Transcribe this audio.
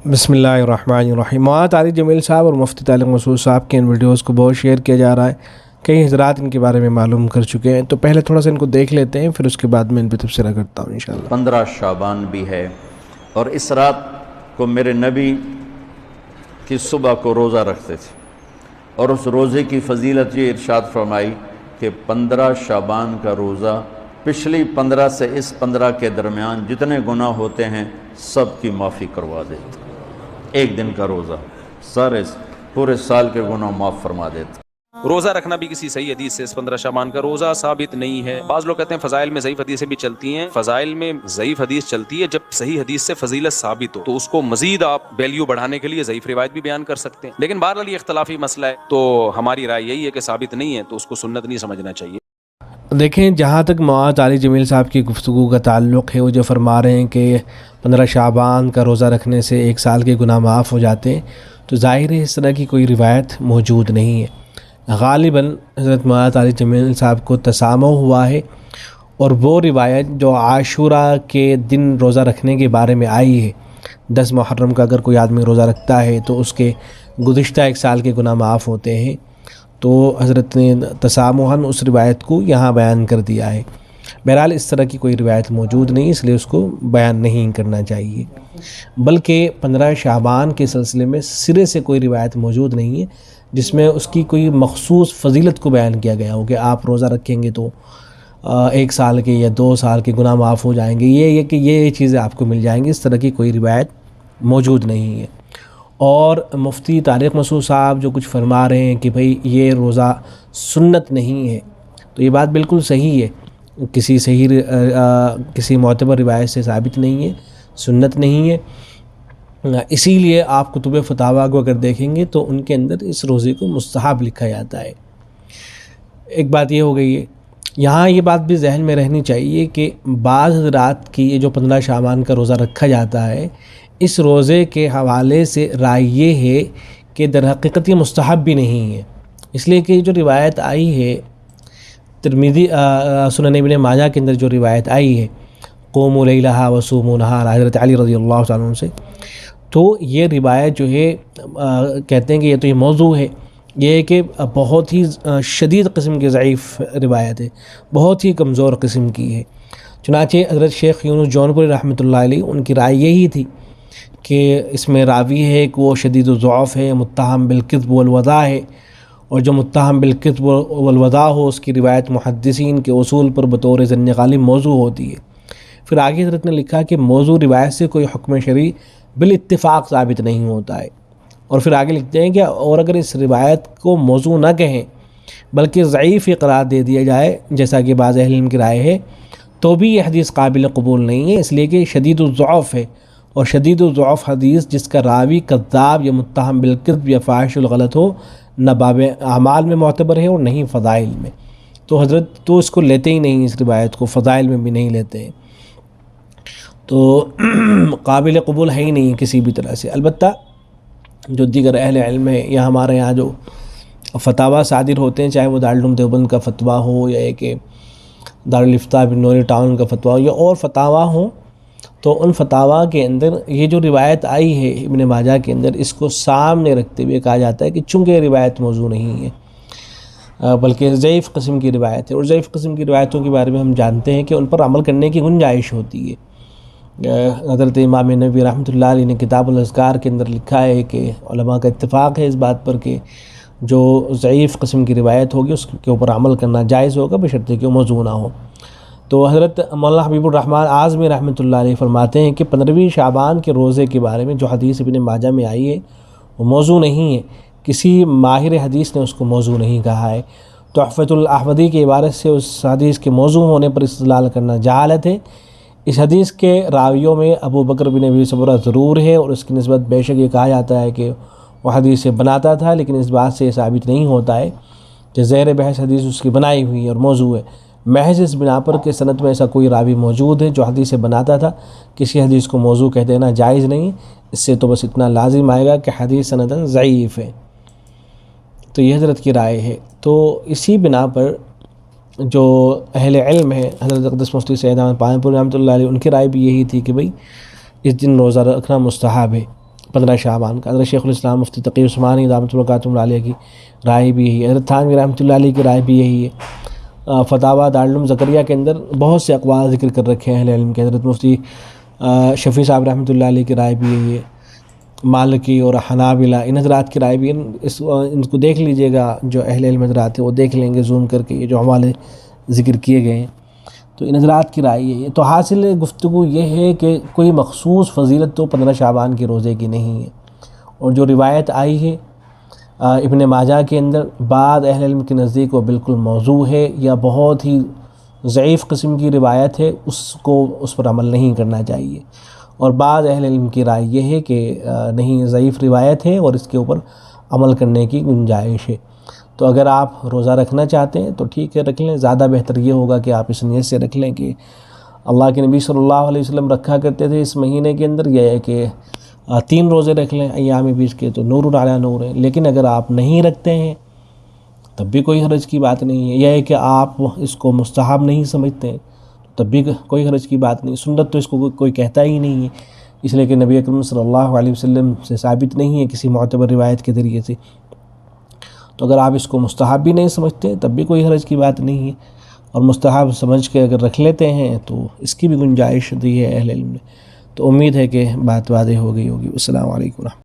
بسم اللہ الرحمن الرحیم۔ مولانا طارق جمیل صاحب اور مفتی طارق مسعود صاحب کے ان ویڈیوز کو بہت شیئر کیا جا رہا ہے، کئی حضرات ان کے بارے میں معلوم کر چکے ہیں، تو پہلے تھوڑا سا ان کو دیکھ لیتے ہیں، پھر اس کے بعد میں ان پہ تبصرہ کرتا ہوں انشاءاللہ۔ 15 شعبان بھی ہے اور اس رات کو میرے نبی کی صبح کو روزہ رکھتے تھے، اور اس روزے کی فضیلت یہ ارشاد فرمائی کہ 15 شعبان کا روزہ پچھلی 15 سے اس 15 کے درمیان جتنے گناہ ہوتے ہیں سب کی معافی کروا دیتا۔ ایک دن کا روزہ سارے پورے سال کے گناہ معاف فرما دیتا۔ روزہ رکھنا بھی کسی صحیح حدیث سے اس 15 شعبان کا روزہ ثابت نہیں ہے۔ بعض لوگ کہتے ہیں فضائل میں ضعیف حدیثیں بھی چلتی ہیں، فضائل میں ضعیف حدیث چلتی ہے جب صحیح حدیث سے فضیلت ثابت ہو تو اس کو مزید آپ ویلیو بڑھانے کے لیے ضعیف روایت بھی بیان کر سکتے ہیں، لیکن بہرحال یہ اختلافی مسئلہ ہے، تو ہماری رائے یہی ہے کہ ثابت نہیں ہے تو اس کو سنت نہیں سمجھنا چاہیے۔ دیکھیں، جہاں تک مولانا طارق جمیل صاحب کی گفتگو کا تعلق ہے، وہ جو فرما رہے ہیں کہ 15 شعبان کا روزہ رکھنے سے ایک سال کے گناہ معاف ہو جاتے ہیں، تو ظاہر ہے اس طرح کی کوئی روایت موجود نہیں ہے۔ غالباً حضرت مولانا طارق جمیل صاحب کو تسامح ہوا ہے، اور وہ روایت جو عاشوراء کے دن روزہ رکھنے کے بارے میں آئی ہے، 10 محرم کا اگر کوئی آدمی روزہ رکھتا ہے تو اس کے گزشتہ ایک سال کے گناہ معاف ہوتے ہیں، تو حضرت نے تسامحاً اس روایت کو یہاں بیان کر دیا ہے۔ بہرحال اس طرح کی کوئی روایت موجود نہیں، اس لیے اس کو بیان نہیں کرنا چاہیے، بلکہ 15 شعبان کے سلسلے میں سرے سے کوئی روایت موجود نہیں ہے جس میں اس کی کوئی مخصوص فضیلت کو بیان کیا گیا ہو کہ آپ روزہ رکھیں گے تو ایک سال کے یا 2 سال کے گناہ معاف ہو جائیں گے، یہ کہ یہ چیزیں آپ کو مل جائیں گی، اس طرح کی کوئی روایت موجود نہیں ہے۔ اور مفتی طارق مسعود صاحب جو کچھ فرما رہے ہیں کہ بھئی یہ روزہ سنت نہیں ہے، تو یہ بات بالکل صحیح ہے، کسی معتبر روایت سے ثابت نہیں ہے، سنت نہیں ہے۔ اسی لیے آپ کتب فتاویٰ کو اگر دیکھیں گے تو ان کے اندر اس روزے کو مستحب لکھا جاتا ہے۔ ایک بات یہ ہو گئی ہے، یہاں یہ بات بھی ذہن میں رہنی چاہیے کہ بعض حضرات کی یہ جو 15 شعبان کا روزہ رکھا جاتا ہے، اس روزے کے حوالے سے رائے یہ ہے کہ در حقیقت یہ مستحب بھی نہیں ہے، اس لیے کہ جو روایت آئی ہے ترمذی سنن ابن ماجہ کے اندر جو روایت آئی ہے قوموا لیلہا وصوموا نہارہا حضرت علی رضی اللہ تعالیٰ عنہ سے، تو یہ روایت جو ہے کہتے ہیں کہ یہ تو یہ موضوع ہے، یہ ہے کہ بہت ہی شدید قسم کی ضعیف روایت ہے، بہت ہی کمزور قسم کی ہے۔ چنانچہ حضرت شیخ یونس جونپوری رحمۃ اللہ علیہ ان کی رائے یہی تھی کہ اس میں راوی ہے کہ وہ شدید الضعف ہے، متہم بالکذب والوضاع ہے، اور جو متہم بالکذب والوضاع ہو اس کی روایت محدثین کے اصول پر بطور ظن غالب موضوع ہوتی ہے۔ پھر آگے حضرت نے لکھا کہ موضوع روایت سے کوئی حکم شرعی بالاتفاق ثابت نہیں ہوتا ہے، اور پھر آگے لکھتے ہیں کہ اور اگر اس روایت کو موضوع نہ کہیں بلکہ ضعیف قرار دے دیا جائے جیسا کہ بعض اہل علم کی رائے ہے، تو بھی یہ حدیث قابل قبول نہیں ہے، اس لیے کہ شدید الضعف ہے، اور شدید الضعف حدیث جس کا راوی کذاب یا متہم بالکذب یا فاحش الغلط ہو، نہ باب اعمال میں معتبر ہے اور نہیں فضائل میں، تو حضرت تو اس کو لیتے ہی نہیں، اس روایت کو فضائل میں بھی نہیں لیتے ہیں، تو قابل قبول ہے ہی نہیں کسی بھی طرح سے۔ البتہ جو دیگر اہل علم ہے یا ہمارے یہاں جو فتاویٰ صادر ہوتے ہیں، چاہے وہ دارالعلوم دیوبند کا فتویٰ ہو یا کہ دارالافتاء بنور ٹاؤن کا فتویٰ ہو یا اور فتاویٰ ہوں، تو ان فتاویٰ کے اندر یہ جو روایت آئی ہے ابن ماجہ کے اندر، اس کو سامنے رکھتے ہوئے کہا جاتا ہے کہ چونکہ روایت موضوع نہیں ہے بلکہ ضعیف قسم کی روایت ہے، اور ضعیف قسم کی روایتوں کے بارے میں ہم جانتے ہیں کہ ان پر عمل کرنے کی گنجائش ہوتی ہے۔ حضرت امام نووی رحمۃ اللہ علیہ نے کتاب الاذکار کے اندر لکھا ہے کہ علماء کا اتفاق ہے اس بات پر کہ جو ضعیف قسم کی روایت ہوگی اس کے اوپر عمل کرنا جائز ہوگا بشرطے کہ وہ موضوع نہ ہو۔ تو حضرت مولانا حبیب الرحمن اعظمی رحمۃ اللہ علیہ فرماتے ہیں کہ 15 شعبان کے روزے کے بارے میں جو حدیث ابن ماجہ میں آئی ہے وہ موضوع نہیں ہے، کسی ماہر حدیث نے اس کو موضوع نہیں کہا ہے۔ تحفۃ الاحوذی کی عبارت سے اس حدیث کے موضوع ہونے پر استدلال کرنا جہالت ہے۔ اس حدیث کے راویوں میں ابو بکر بن ابی شیبہ ضرور ہے، اور اس کی نسبت بے شک یہ کہا جاتا ہے کہ وہ حدیث سے بناتا تھا، لیکن اس بات سے یہ ثابت نہیں ہوتا ہے کہ زیر بحث حدیث اس کی بنائی ہوئی ہے اور موضوع ہے، محض اس بنا پر کہ سند میں ایسا کوئی راوی موجود ہے جو حدیث سے بناتا تھا، کسی حدیث کو موضوع کہہ دینا جائز نہیں۔ اس سے تو بس اتنا لازم آئے گا کہ حدیث سنداً ضعیف ہے، تو یہ حضرت کی رائے ہے۔ تو اسی بنا پر جو اہل علم ہے، حضرت اقدس مفتی سید احمد پالن پوری رحمۃ اللہ علیہ، ان کی رائے بھی یہی تھی کہ بھئی اس دن روزہ رکھنا مستحب ہے 15 شعبان کا۔ حضرت شیخ الاسلام مفتی تقی عثمانی دامت برکاتہ علیہ کی رائے بھی یہی ہے، حضرت تھانوی رحمۃ اللہ علیہ کی رائے بھی یہی ہے۔ فتاویٰ دارالعلوم زکریا کے اندر بہت سے اقوال ذکر کر رکھے ہیں اہل علم کے۔ حضرت مفتی شفیع صاحب رحمۃ اللہ علیہ کی رائے بھی یہی ہے، مالکی اور حنابلہ ان حضرات کی رائے بھی ان کو دیکھ لیجئے گا، جو اہل علم حضرات ہیں وہ دیکھ لیں گے زوم کر کے، یہ جو حوالے ذکر کیے گئے ہیں تو ان حضرات کی رائے یہی ہے۔ تو حاصل گفتگو یہ ہے کہ کوئی مخصوص فضیلت تو 15 شعبان کے روزے کی نہیں ہے، اور جو روایت آئی ہے ابن ماجہ کے اندر، بعض اہل علم کے نزدیک وہ بالکل موضوع ہے یا بہت ہی ضعیف قسم کی روایت ہے، اس پر عمل نہیں کرنا چاہیے، اور بعض اہل علم کی رائے یہ ہے کہ نہیں، ضعیف روایت ہے اور اس کے اوپر عمل کرنے کی گنجائش ہے۔ تو اگر آپ روزہ رکھنا چاہتے ہیں تو ٹھیک ہے رکھ لیں، زیادہ بہتر یہ ہوگا کہ آپ اس نیت سے رکھ لیں کہ اللہ کے نبی صلی اللہ علیہ وسلم رکھا کرتے تھے اس مہینے کے اندر، یہ ہے کہ 3 روزے رکھ لیں ایام 20 کے، تو نور علی نور ہے۔ لیکن اگر آپ نہیں رکھتے ہیں تب بھی کوئی حرج کی بات نہیں ہے، یہ ہے کہ آپ اس کو مستحب نہیں سمجھتے ہیں تب بھی کوئی حرج کی بات نہیں، سنت تو اس کو کوئی کہتا ہی نہیں ہے، اس لیے کہ نبی اکرم صلی اللہ علیہ وسلم سے ثابت نہیں ہے کسی معتبر روایت کے ذریعے سے۔ تو اگر آپ اس کو مستحب بھی نہیں سمجھتے تب بھی کوئی حرج کی بات نہیں ہے، اور مستحب سمجھ کے اگر رکھ لیتے ہیں تو اس کی بھی گنجائش دی ہے اہل علم نے۔ تو امید ہے کہ بات واضح ہو گئی ہوگی۔ السلام علیکم۔